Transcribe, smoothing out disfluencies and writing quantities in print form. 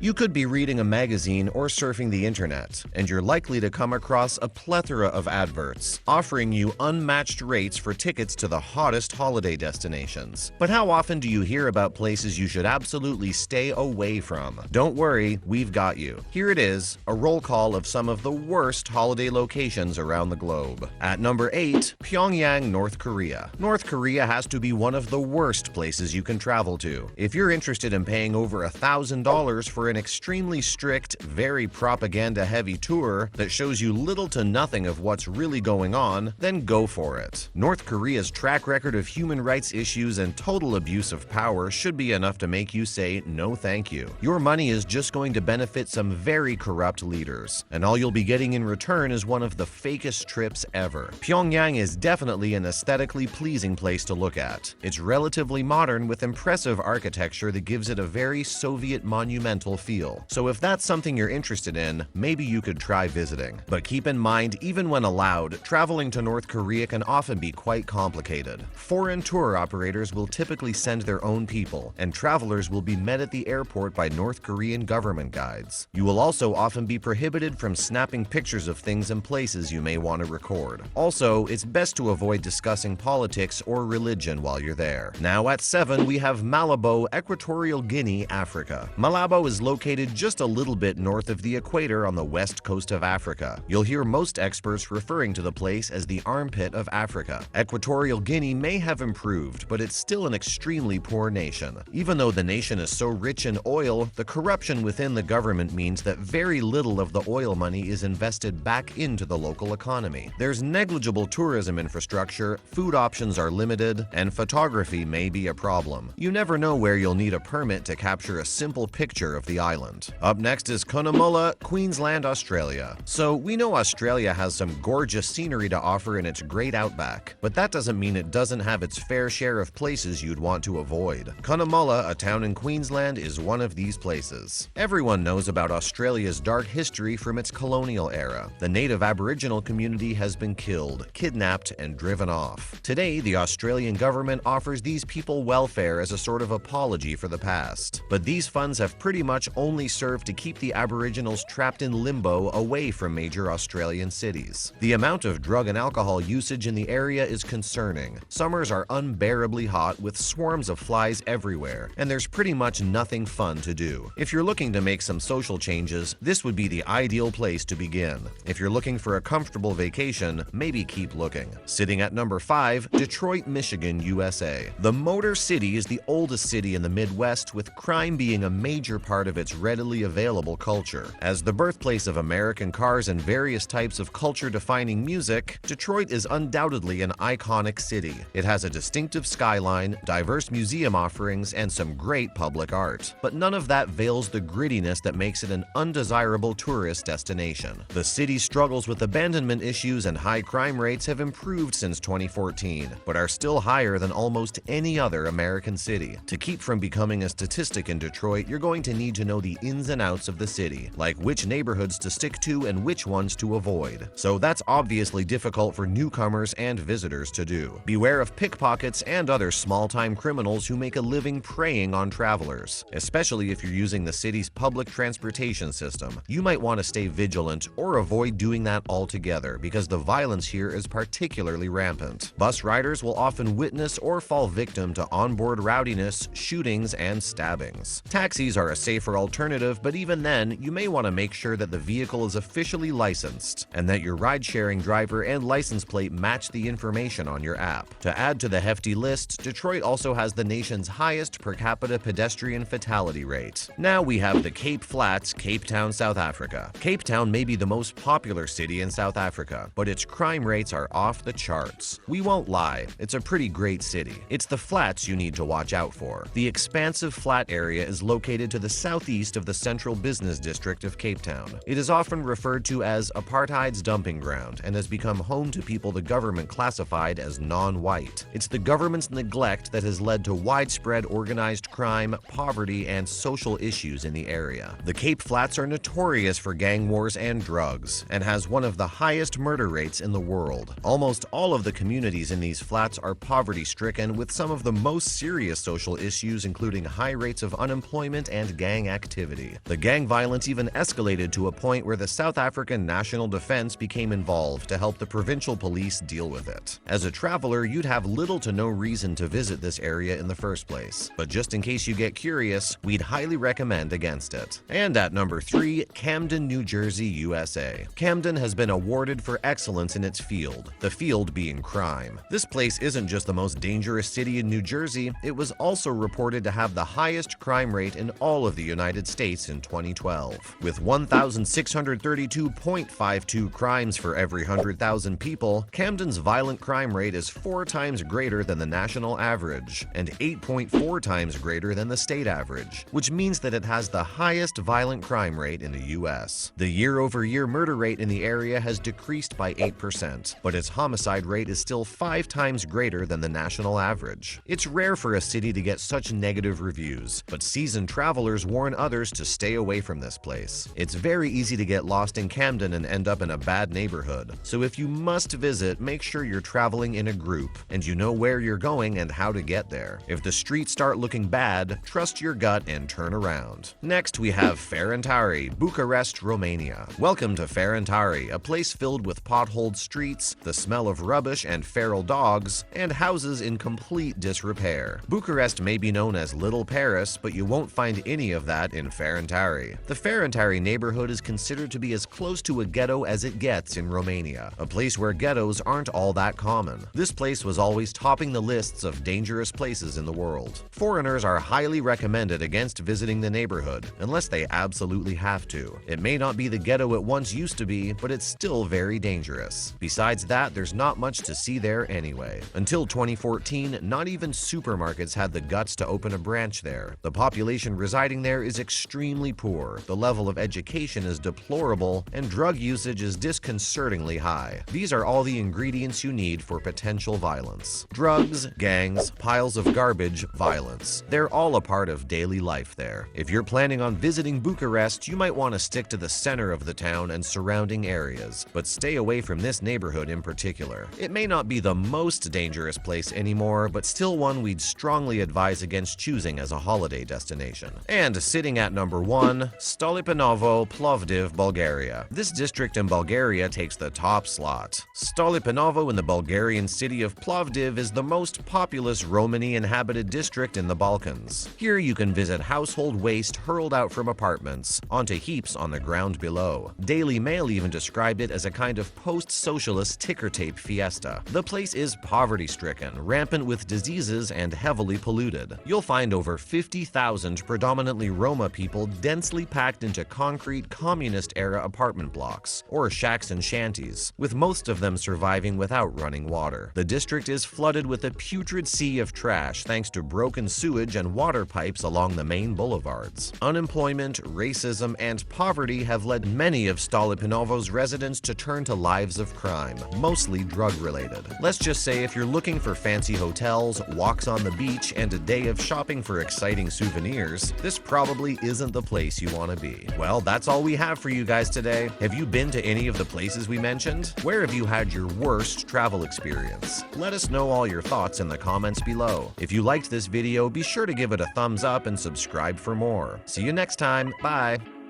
You could be reading a magazine or surfing the internet, and you're likely to come across a plethora of adverts offering you unmatched rates for tickets to the hottest holiday destinations. But how often do you hear about places you should absolutely stay away from? Don't worry, we've got you. Here it is, a roll call of some of the worst holiday locations around the globe. At number 8, Pyongyang, North Korea. North Korea has to be one of the worst places you can travel to. If you're interested in paying over $1,000 for an extremely strict, very propaganda-heavy tour that shows you little to nothing of what's really going on, then go for it. North Korea's track record of human rights issues and total abuse of power should be enough to make you say no thank you. Your money is just going to benefit some very corrupt leaders, and all you'll be getting in return is one of the fakest trips ever. Pyongyang is definitely an aesthetically pleasing place to look at. It's relatively modern with impressive architecture that gives it a very Soviet monumental feel. So if that's something you're interested in, maybe you could try visiting. But keep in mind, even when allowed, traveling to North Korea can often be quite complicated. Foreign tour operators will typically send their own people, and travelers will be met at the airport by North Korean government guides. You will also often be prohibited from snapping pictures of things and places you may want to record. Also, it's best to avoid discussing politics or religion while you're there. Now at 7, we have Malabo, Equatorial Guinea, Africa. Malabo is located just a little bit north of the equator on the west coast of Africa. You'll hear most experts referring to the place as the armpit of Africa. Equatorial Guinea may have improved, but it's still an extremely poor nation. Even though the nation is so rich in oil, the corruption within the government means that very little of the oil money is invested back into the local economy. There's negligible tourism infrastructure, food options are limited, and photography may be a problem. You never know where you'll need a permit to capture a simple picture of the island. Up next is Cunnamulla, Queensland, Australia. So we know Australia has some gorgeous scenery to offer in its great outback, but that doesn't mean it doesn't have its fair share of places you'd want to avoid. Cunnamulla, a town in Queensland, is one of these places. Everyone knows about Australia's dark history from its colonial era. The native Aboriginal community has been killed, kidnapped, and driven off. Today, the Australian government offers these people welfare as a sort of apology for the past. But these funds have pretty much only served to keep the Aboriginals trapped in limbo away from major Australian cities. The amount of drug and alcohol usage in the area is concerning. Summers are unbearably hot with swarms of flies everywhere, and there's pretty much nothing fun to do. If you're looking to make some social changes, this would be the ideal place to begin. If you're looking for a comfortable vacation, maybe keep looking. Sitting at number 5, Detroit, Michigan, USA. The Motor City is the oldest city in the Midwest, with crime being a major part of its readily available culture. As the birthplace of American cars and various types of culture-defining music, Detroit is undoubtedly an iconic city. It has a distinctive skyline, diverse museum offerings, and some great public art. But none of that veils the grittiness that makes it an undesirable tourist destination. The city's struggles with abandonment issues and high crime rates have improved since 2014, but are still higher than almost any other American city. To keep from becoming a statistic in Detroit, you're going to need to know the ins and outs of the city, like which neighborhoods to stick to and which ones to avoid. So that's obviously difficult for newcomers and visitors to do. Beware of pickpockets and other small-time criminals who make a living preying on travelers, especially if you're using the city's public transportation system. You might want to stay vigilant or avoid doing that altogether because the violence here is particularly rampant. Bus riders will often witness or fall victim to onboard rowdiness, shootings, and stabbings. Taxis are a safer alternative, but even then, you may want to make sure that the vehicle is officially licensed and that your ride-sharing driver and license plate match the information on your app. To add to the hefty list, Detroit also has the nation's highest per capita pedestrian fatality rate. Now we have the Cape Flats, Cape Town, South Africa. Cape Town may be the most popular city in South Africa, but its crime rates are off the charts. We won't lie, it's a pretty great city. It's the flats you need to watch out for. The expansive flat area is located to the southeast of the central business district of Cape Town. It is often referred to as apartheid's dumping ground and has become home to people the government classified as non-white. It's the government's neglect that has led to widespread organized crime, poverty, and social issues in the area. The Cape Flats are notorious for gang wars and drugs, and has one of the highest murder rates in the world. Almost all of the communities in these flats are poverty-stricken, with some of the most serious social issues including high rates of unemployment and gang activity. The gang violence even escalated to a point where the South African National Defense became involved to help the provincial police deal with it. As a traveler, you'd have little to no reason to visit this area in the first place, but just in case you get curious, we'd highly recommend against it. And at number 3, Camden, New Jersey, USA. Camden has been awarded for excellence in its field, the field being crime. This place isn't just the most dangerous city in New Jersey, it was also reported to have the highest crime rate in all of the United States in 2012. With 1,632.52 crimes for every 100,000 people, Camden's violent crime rate is 4 times greater than the national average and 8.4 times greater than the state average, which means that it has the highest violent crime rate in the U.S. The year-over-year murder rate in the area has decreased by 8%, but its homicide rate is still 5 times greater than the national average. It's rare for a city to get such negative reviews, but seasoned travelers warn others to stay away from this place. It's very easy to get lost in Camden and end up in a bad neighborhood, so if you must visit, make sure you're traveling in a group and you know where you're going and how to get there. If the streets start looking bad, trust your gut and turn around. Next, we have Ferentari, Bucharest, Romania. Welcome to Ferentari, a place filled with potholed streets, the smell of rubbish and feral dogs, and houses in complete disrepair. Bucharest may be known as Little Paris, but you won't find any of that in Ferentari. The Ferentari neighborhood is considered to be as close to a ghetto as it gets in Romania, a place where ghettos aren't all that common. This place was always topping the lists of dangerous places in the world. Foreigners are highly recommended against visiting the neighborhood, unless they absolutely have to. It may not be the ghetto it once used to be, but it's still very dangerous. Besides that, there's not much to see there anyway. Until 2014, not even supermarkets had the guts to open a branch there. The population residing there is extremely poor, the level of education is deplorable, and drug usage is disconcertingly high. These are all the ingredients you need for potential violence. Drugs, gangs, piles of garbage, violence. They're all a part of daily life there. If you're planning on visiting Bucharest, you might want to stick to the center of the town and surrounding areas, but stay away from this neighborhood in particular. It may not be the most dangerous place anymore, but still one we'd strongly advise against choosing as a holiday destination. And sitting at number 1, Stolipinovo, Plovdiv, Bulgaria. This district in Bulgaria takes the top slot. Stolipinovo in the Bulgarian city of Plovdiv is the most populous Romani-inhabited district in the Balkans. Here you can visit household waste hurled out from apartments onto heaps on the ground below. Daily Mail even described it as a kind of post-socialist ticker tape fiesta. The place is poverty-stricken, rampant with diseases, and heavily polluted. You'll find over 50,000 predominantly Roma people densely packed into concrete communist-era apartment blocks, or shacks and shanties, with most of them surviving without running water. The district is flooded with a putrid sea of trash thanks to broken sewage and water pipes along the main boulevards. Unemployment, racism, and poverty have led many of Stolipinovo's residents to turn to lives of crime, mostly drug-related. Let's just say if you're looking for fancy hotels, walks on the beach, and a day of shopping for exciting souvenirs, this probably isn't the place you want to be. Well, that's all we have for you guys today. Have you been to any of the places we mentioned? Where have you had your worst travel experience? Let us know all your thoughts in the comments below. If you liked this video, be sure to give it a thumbs up and subscribe for more. See you next time. Bye!